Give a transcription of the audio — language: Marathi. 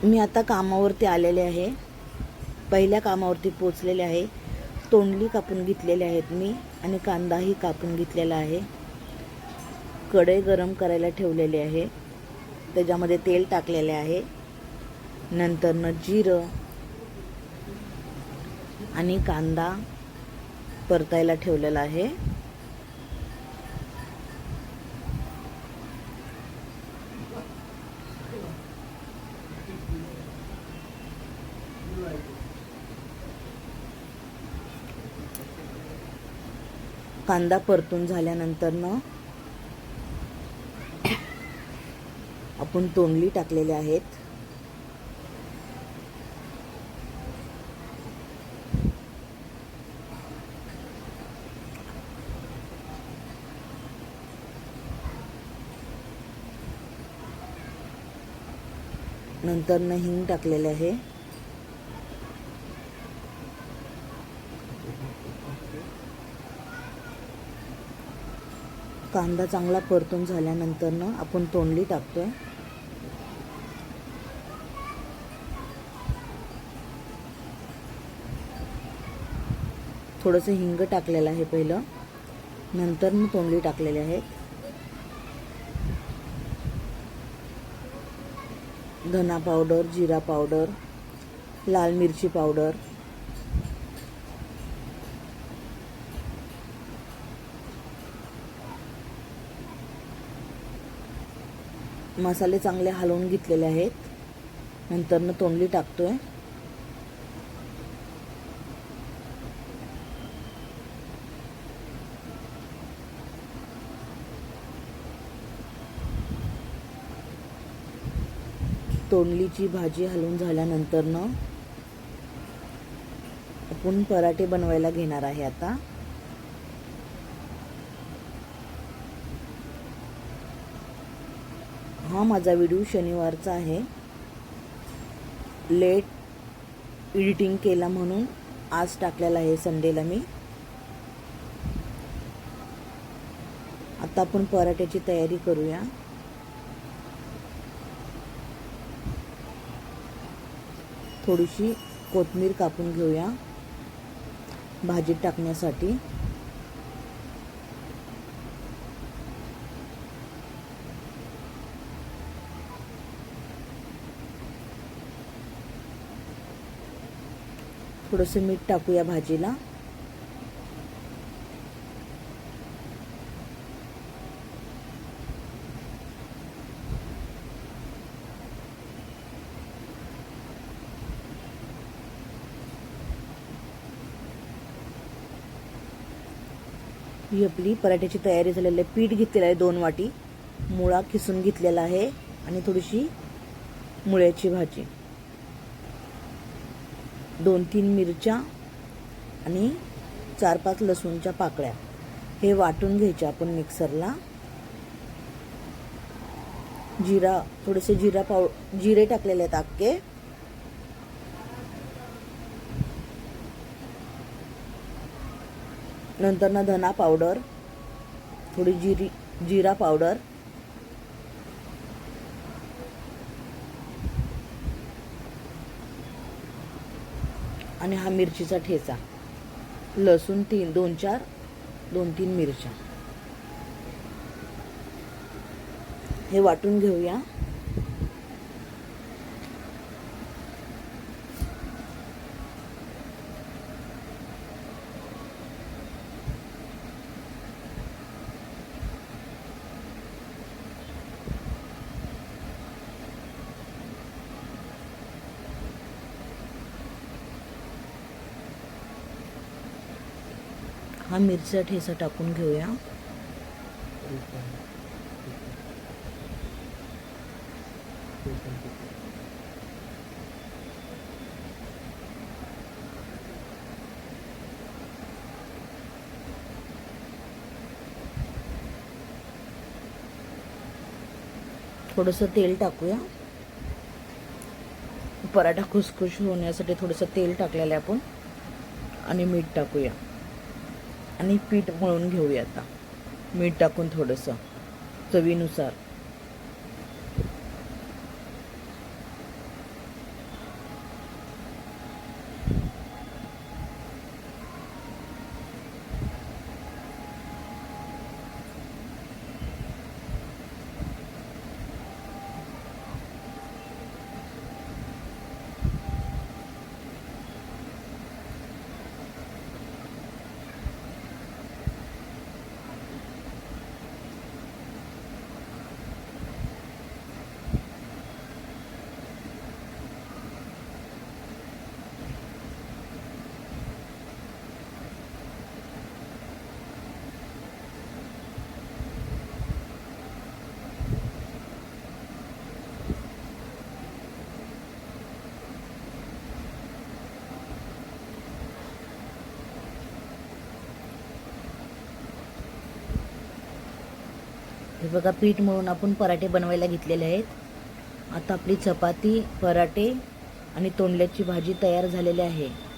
मी आता कामावरती आलेले आहे. पहिल्या कामावरती पोचलेले आहे. तोंडली कापून घेतलेले आहेत मी आणि कांदाही कापून घेतलेला आहे. कढई गरम करायला ठेवलेली आहे. त्याच्यामध्ये तेल टाकलेले आहे. नंतर जिरं आणि कांदा परतायला ठेवलेला आहे. कांदा परतून झाल्यानंतर आपण तोंडली टाकलेले आहेत. नंतर हिंग टाकलेले आहे. कांदा चांगला परतून झाल्यानंतर आपण तोंडली टाकतोय. थोडंसं हिंग टाकलेलं आहे पहिलं, नंतर मी तोंडली टाकलेली आहेत. धना पावडर, जिरा पावडर, लाल मिरची पावडर, मसाले चांगले हलवून घेतलेले आहेत. नंतर तोंडली टाकतोय. तोंडलीची भाजी हलवून झाल्यानंतर आपण पराठे बनवायला घेणार आहे आता. हा माझा व्हिडिओ शनिवारचा आहे. लेट एडिटिंग केला म्हणून आज टाकलेला आहे संडेला मी. आता आपण पराठ्याची तयारी करूया. थोडीशी कोथिंबीर कापून घेऊया भाजीत टाकण्यासाठी. थोडंसं मीठ टाकूया भाजीला. ही आपली पराठ्याची तयारी झालेली आहे. पीठ घेतलेलं आहे 2 वाटी, मुळा किसून घेतलेला आहे आणि थोडीशी मुळ्याची भाजी, 2-3 मिरच्या आणि 4-5 लसूणच्या पाकळ्या. हे वाटून घ्यायचे आपण मिक्सरला. जिरा, थोडेसे जिरे टाकलेले आहेत अख्खे. नंतर धना पावडर, थोडी जिरा पावडर, आणि हा मिरचीचा ठेचा, लसूण 2-3 मिरच्या. हे वाटून घेऊया. हा मिरचीचा ठेचा टाकून घेऊया. थोडंसं तेल टाकूया. पराठा खुसखुश होण्यासाठी थोडंसं तेल टाकलेलं आहे आपण, आणि मीठ टाकूया आणि पीठ मळून घेऊया. आता मीठ टाकून थोडंसं चवीनुसार. बघा पीठ मळून आपण पराठे बनवायला घेतलेले आहेत. आता आपली चपाती, पराठे आणि तोंडल्याची भाजी तयार झालेली आहे.